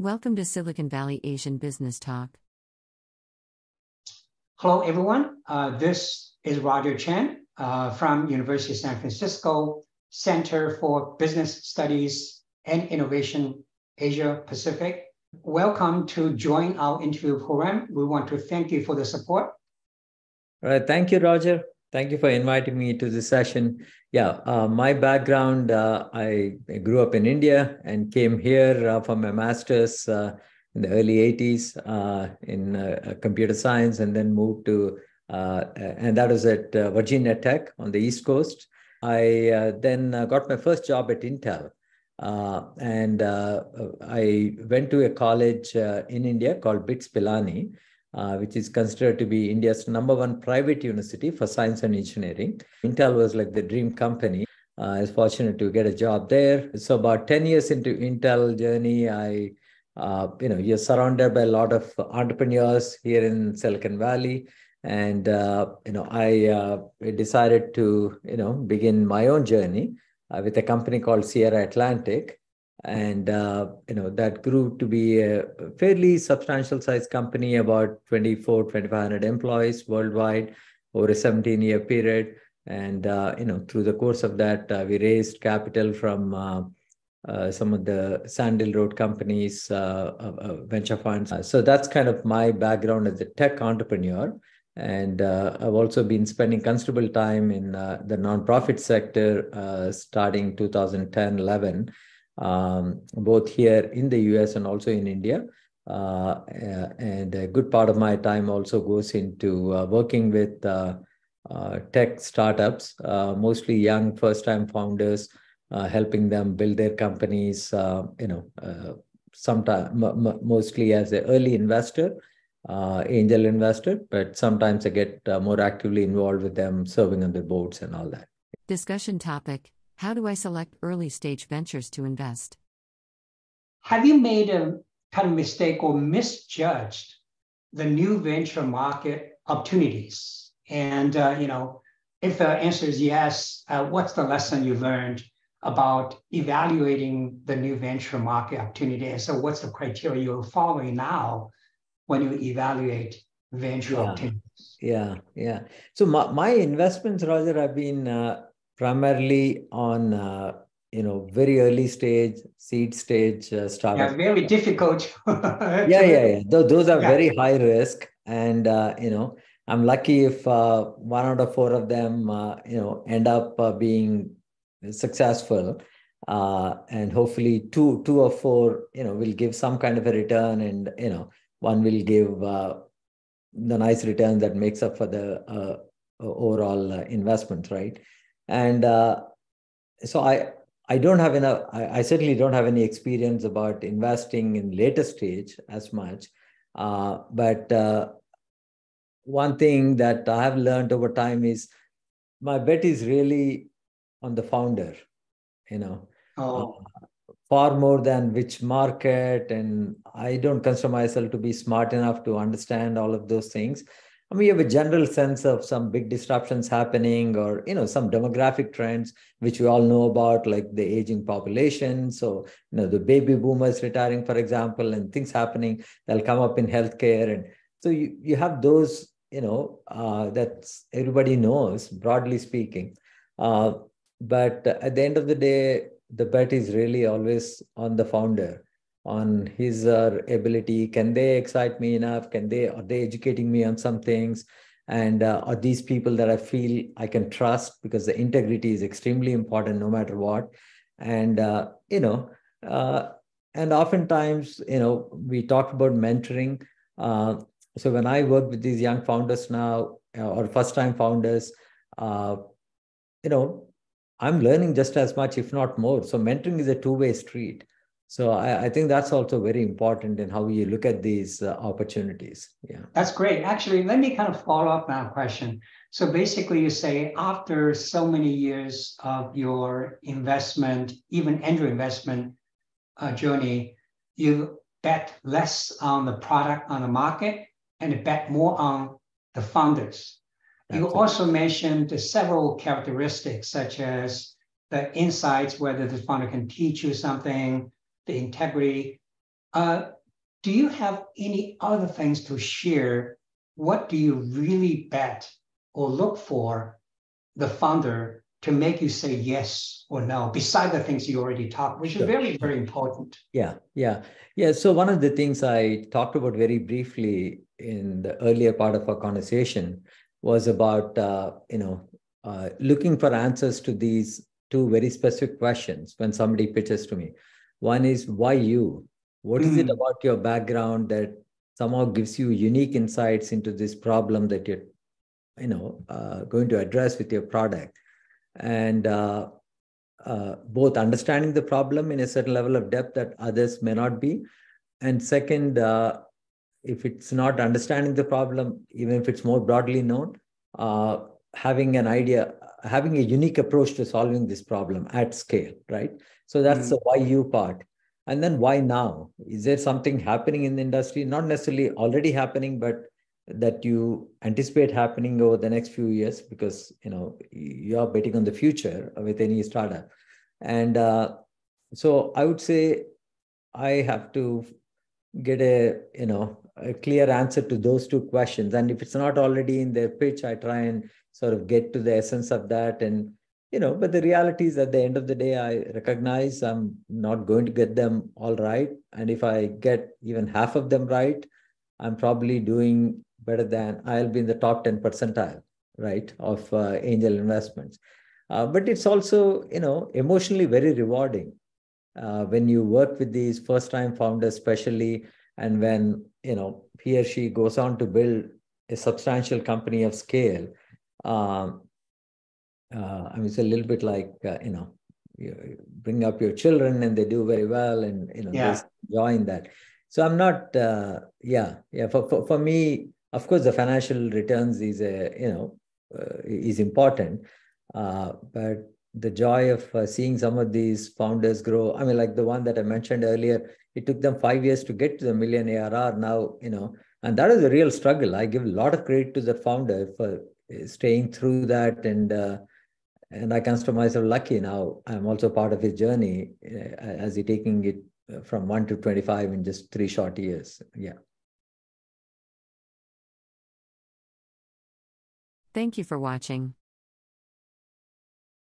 Welcome to Silicon Valley Asian Business Talk. Hello, everyone. This is Roger Chen from University of San Francisco Center for Business Studies and Innovation, Asia Pacific. Welcome to join our interview program. We want to thank you for the support. All right. Thank you, Roger. Thank you for inviting me to this session. My background, I grew up in India and came here for my master's in the early 80s in computer science, and then moved to, and that was at Virginia Tech on the East Coast. I then got my first job at Intel. I went to a college in India called BITS Pilani, which is considered to be India's #1 private university for science and engineering. Intel was like the dream company. I was fortunate to get a job there. So about 10 years into Intel journey, you're surrounded by a lot of entrepreneurs here in Silicon Valley. And, I decided to, begin my own journey with a company called Sierra Atlantic. And, that grew to be a fairly substantial size company, about 2,500 employees worldwide over a 17-year period. And, through the course of that, we raised capital from some of the Sandhill Road companies, venture funds. So that's kind of my background as a tech entrepreneur. And I've also been spending considerable time in the nonprofit sector starting 2010-11. Both here in the US and also in India. And a good part of my time also goes into working with tech startups, mostly young first-time founders, helping them build their companies, mostly as an early investor, angel investor, but sometimes I get more actively involved with them, serving on their boards and all that. Discussion topic: how do I select early-stage ventures to invest? Have you made a kind of mistake or misjudged the new venture market opportunities? And, if the answer is yes, what's the lesson you learned about evaluating the new venture market opportunity? And so what's the criteria you're following now when you evaluate venture opportunities? Yeah. So my investments, Roger, have been primarily on, very early stage, seed stage startup. Yeah, very difficult. Those are very high risk. And, I'm lucky if 1 out of 4 of them, end up being successful. And hopefully two or four, will give some kind of a return, and, one will give the nice return that makes up for the overall investment, right? And so I don't have enough, I certainly don't have any experience about investing in later stage as much. But one thing that I have learned over time is my bet is really on the founder, far more than which market. And I don't consider myself to be smart enough to understand all of those things. I mean, we have a general sense of some big disruptions happening, or, some demographic trends, which we all know about, like the aging population. So, the baby boomers retiring, for example, and things happening that'll come up in healthcare. And so you have those, that everybody knows, broadly speaking. But at the end of the day, the bet is really always on the founder, on his or her ability. Can they excite me enough? Are they educating me on some things? And are these people that I feel I can trust? Because the integrity is extremely important no matter what. And, and oftentimes, we talk about mentoring. So when I work with these young founders now, or first-time founders, I'm learning just as much, if not more. So mentoring is a two-way street. So I think that's also very important in how you look at these opportunities. Yeah, that's great. Actually, let me kind of follow up that question. So basically, you say after so many years of your investment, even angel investment journey, you bet less on the product on the market and bet more on the founders. Absolutely. You also mentioned several characteristics, such as the insights, whether the founder can teach you something, the integrity. Do you have any other things to share? What do you really bet or look for the founder to make you say yes or no, beside the things you already talked, which is very, very important? Yeah. So one of the things I talked about very briefly in the earlier part of our conversation was about, looking for answers to these two very specific questions when somebody pitches to me. One is, why you? What is it about your background that somehow gives you unique insights into this problem that you're, going to address with your product? And both understanding the problem in a certain level of depth that others may not be. And second, if it's not understanding the problem, even if it's more broadly known, having an idea, having a unique approach to solving this problem at scale, right? So that's the why you part. And then why now? Is there something happening in the industry, not necessarily already happening, but that you anticipate happening over the next few years, because you're betting on the future with any startup. And so I would say I have to get a clear answer to those two questions. And if it's not already in their pitch, I try and sort of get to the essence of that. And but the reality is, at the end of the day, I recognize I'm not going to get them all right. And if I get even half of them right, I'm probably doing better than, I'll be in the top 10 percentile, right, of angel investments. But it's also, emotionally very rewarding when you work with these first-time founders, especially, and when, he or she goes on to build a substantial company of scale. It's a little bit like, you bring up your children and they do very well, and, there's joy in that. So I'm not, for me, of course, the financial returns is is important. But the joy of seeing some of these founders grow, like the one that I mentioned earlier, it took them 5 years to get to the million ARR now, and that is a real struggle. I give a lot of credit to the founder for staying through that. And I consider myself lucky now. I'm also part of his journey as he taking it from 1 to 25 in just 3 short years. Yeah. Thank you for watching.